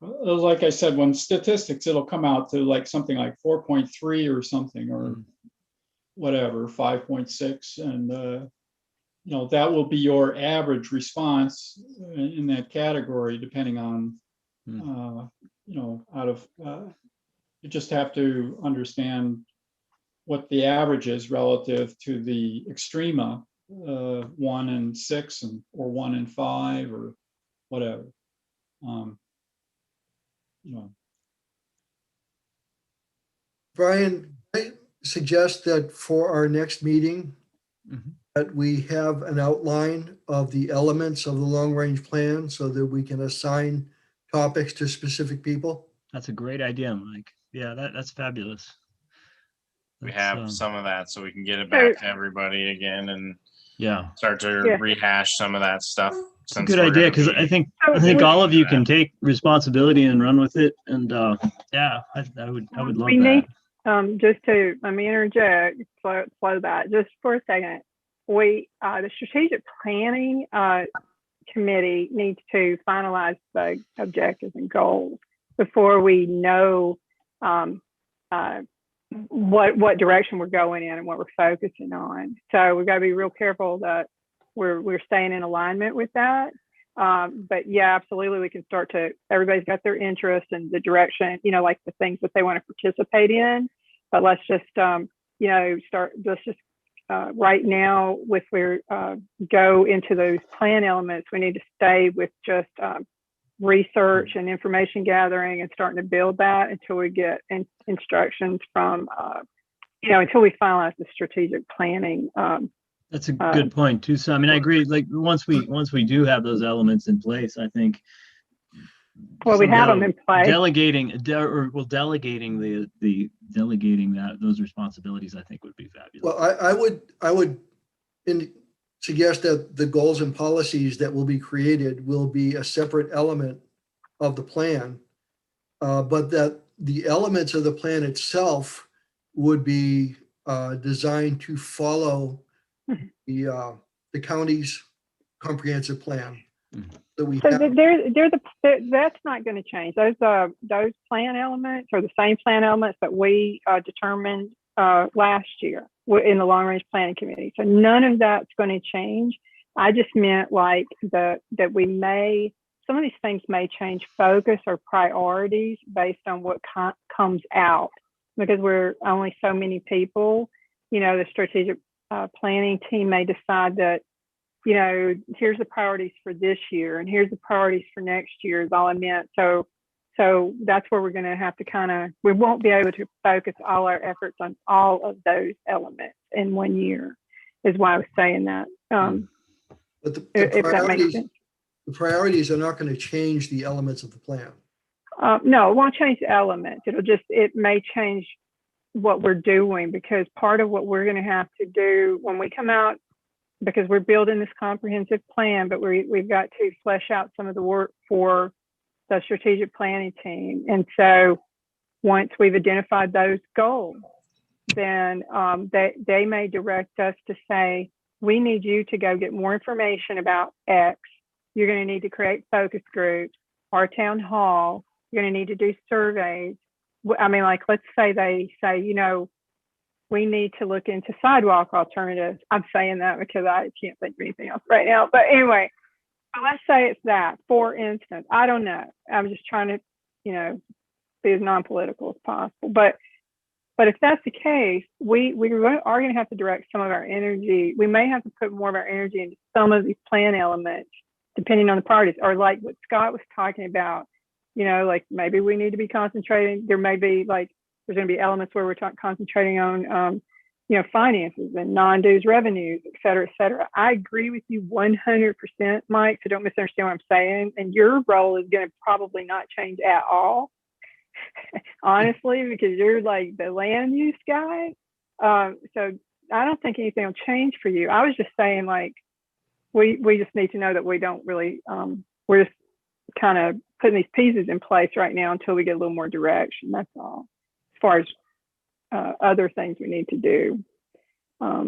like I said, when statistics, it'll come out to like something like 4.3 or something, or whatever, 5.6, and that will be your average response in that category, depending on out of you just have to understand what the average is relative to the extrema, 1 and 6, or 1 and 5, or whatever. Brian, I suggest that for our next meeting, that we have an outline of the elements of the long-range plan so that we can assign topics to specific people. That's a great idea, Mike. Yeah, that's fabulous. We have some of that, so we can get it back to everybody again and start to rehash some of that stuff. It's a good idea, because I think all of you can take responsibility and run with it. And I would love that. Just to let me interject, slow that just for a second. The strategic planning committee needs to finalize the objectives and goals before we know what direction we're going in and what we're focusing on. So we've got to be real careful that we're staying in alignment with that. But yeah, absolutely, we can start to, everybody's got their interest and the direction, like the things that they want to participate in. But let's just right now with go into those plan elements. We need to stay with just research and information gathering and starting to build that until we get instructions from, until we finalize the strategic planning. That's a good point too. So, I mean, I agree. Like once we do have those elements in place, I think. Well, we have them in place. Delegating those responsibilities, I think, would be fabulous. Well, I would suggest that the goals and policies that will be created will be a separate element of the plan, but that the elements of the plan itself would be designed to follow the county's comprehensive plan. That's not going to change. Those plan elements are the same plan elements that we determined last year in the long range planning committee. So none of that's going to change. I just meant like that some of these things may change focus or priorities based on what comes out, because we're only so many people. The strategic planning team may decide that, here's the priorities for this year and here's the priorities for next year is all I meant. So that's where we're going to have to we won't be able to focus all our efforts on all of those elements in 1 year, is why I was saying that. But if that makes sense. The priorities are not going to change the elements of the plan. No, it won't change the elements. It may change what we're doing, because part of what we're going to have to do when we come out, because we're building this comprehensive plan, but we've got to flesh out some of the work for the strategic planning team. And so once we've identified those goals, then they may direct us to say, we need you to go get more information about X. You're going to need to create focus groups or town hall. You're going to need to do surveys. I mean, like, let's say they say, we need to look into sidewalk alternatives. I'm saying that because I can't think of anything else right now. But anyway, let's say it's that, for instance. I don't know. I'm just trying to, be as non-political as possible. But if that's the case, we are going to have to direct some of our energy. We may have to put more of our energy into some of these plan elements, depending on the priorities, or like what Scott was talking about. Like maybe we need to be concentrating. There may be there's going to be elements where we're concentrating on finances and non-dues revenues, et cetera, et cetera. I agree with you 100%, Mike, so don't misunderstand what I'm saying. And your role is going to probably not change at all, honestly, because you're like the land use guy. So I don't think anything will change for you. I was just saying, like, we just need to know that we don't really, we're just kind of putting these pieces in place right now until we get a little more direction. That's all. As far as other things we need to do, I'll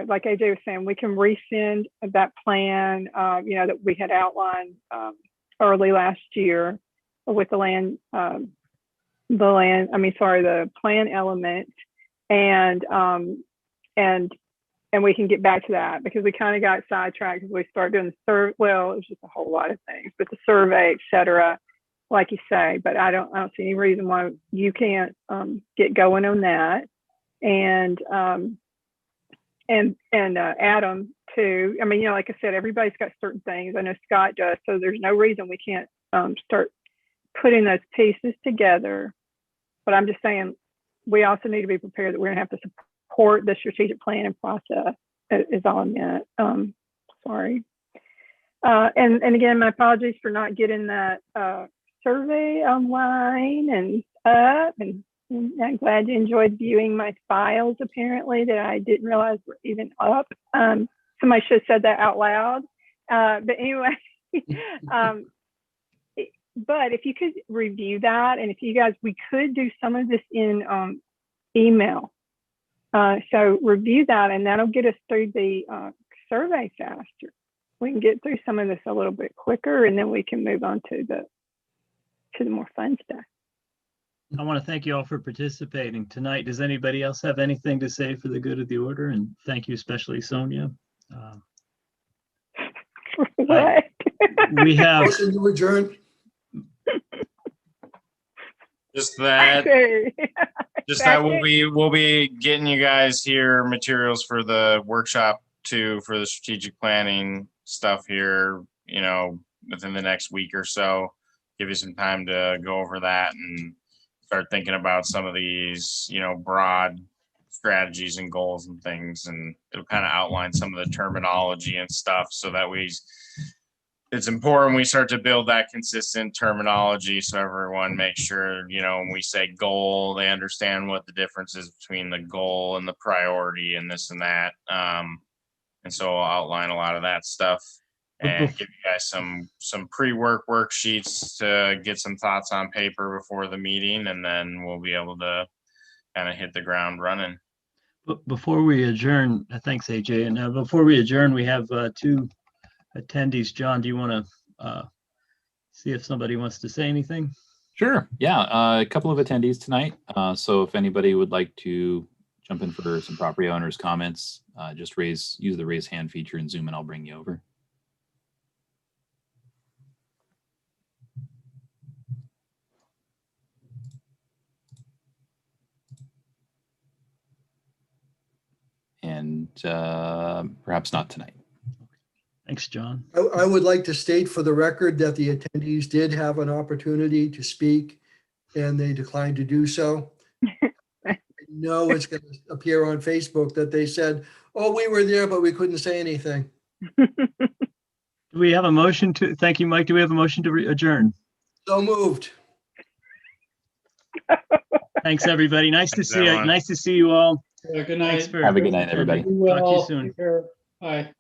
like AJ was saying, we can resend that plan, that we had outlined early last year with the plan element, and we can get back to that because we kind of got sidetracked because we started doing the survey. Well, it was just a whole lot of things, but the survey, et cetera, like you say. But I don't see any reason why you can't get going on that. And Adam too. I mean, like I said, everybody's got certain things. I know Scott does, so there's no reason we can't start putting those pieces together. But I'm just saying, we also need to be prepared that we're going to have to support the strategic planning process. Is all I meant. Sorry. And again, my apologies for not getting that survey online and up. And I'm glad you enjoyed viewing my files, apparently, that I didn't realize were even up. Somebody should have said that out loud. But anyway, but if you could review that, and if you guys, we could do some of this in email. So review that, and that'll get us through the survey faster. We can get through some of this a little bit quicker, and then we can move on to the more fun stuff. I want to thank you all for participating tonight. Does anybody else have anything to say for the good of the order? And thank you, especially Sonia. What? We have Motion to adjourn. Just that. Just that we'll be getting you guys here materials for the workshop too, for the strategic planning stuff here, within the next week or so. Give you some time to go over that and start thinking about some of these, broad strategies and goals and things. And it'll kind of outline some of the terminology and stuff so that it's important we start to build that consistent terminology so everyone makes sure, when we say goal, they understand what the difference is between the goal and the priority and this and that. And so I'll outline a lot of that stuff and give you guys some pre-work worksheets to get some thoughts on paper before the meeting, and then we'll be able to kind of hit the ground running. But before we adjourn, thanks AJ. And before we adjourn, we have two attendees. John, do you want to see if somebody wants to say anything? Sure. Yeah, a couple of attendees tonight. So if anybody would like to jump in for some property owners' comments, just use the raise hand feature in Zoom, and I'll bring you over. And perhaps not tonight. Thanks, John. I would like to state for the record that the attendees did have an opportunity to speak and they declined to do so. I know it's going to appear on Facebook that they said, oh, we were there, but we couldn't say anything. Do we have a motion to, thank you, Mike. Do we have a motion to adjourn? So moved. Thanks, everybody. Nice to see you. Nice to see you all. Good night. Thanks for, Have a good night, everybody. talk to you soon. Take care. Bye.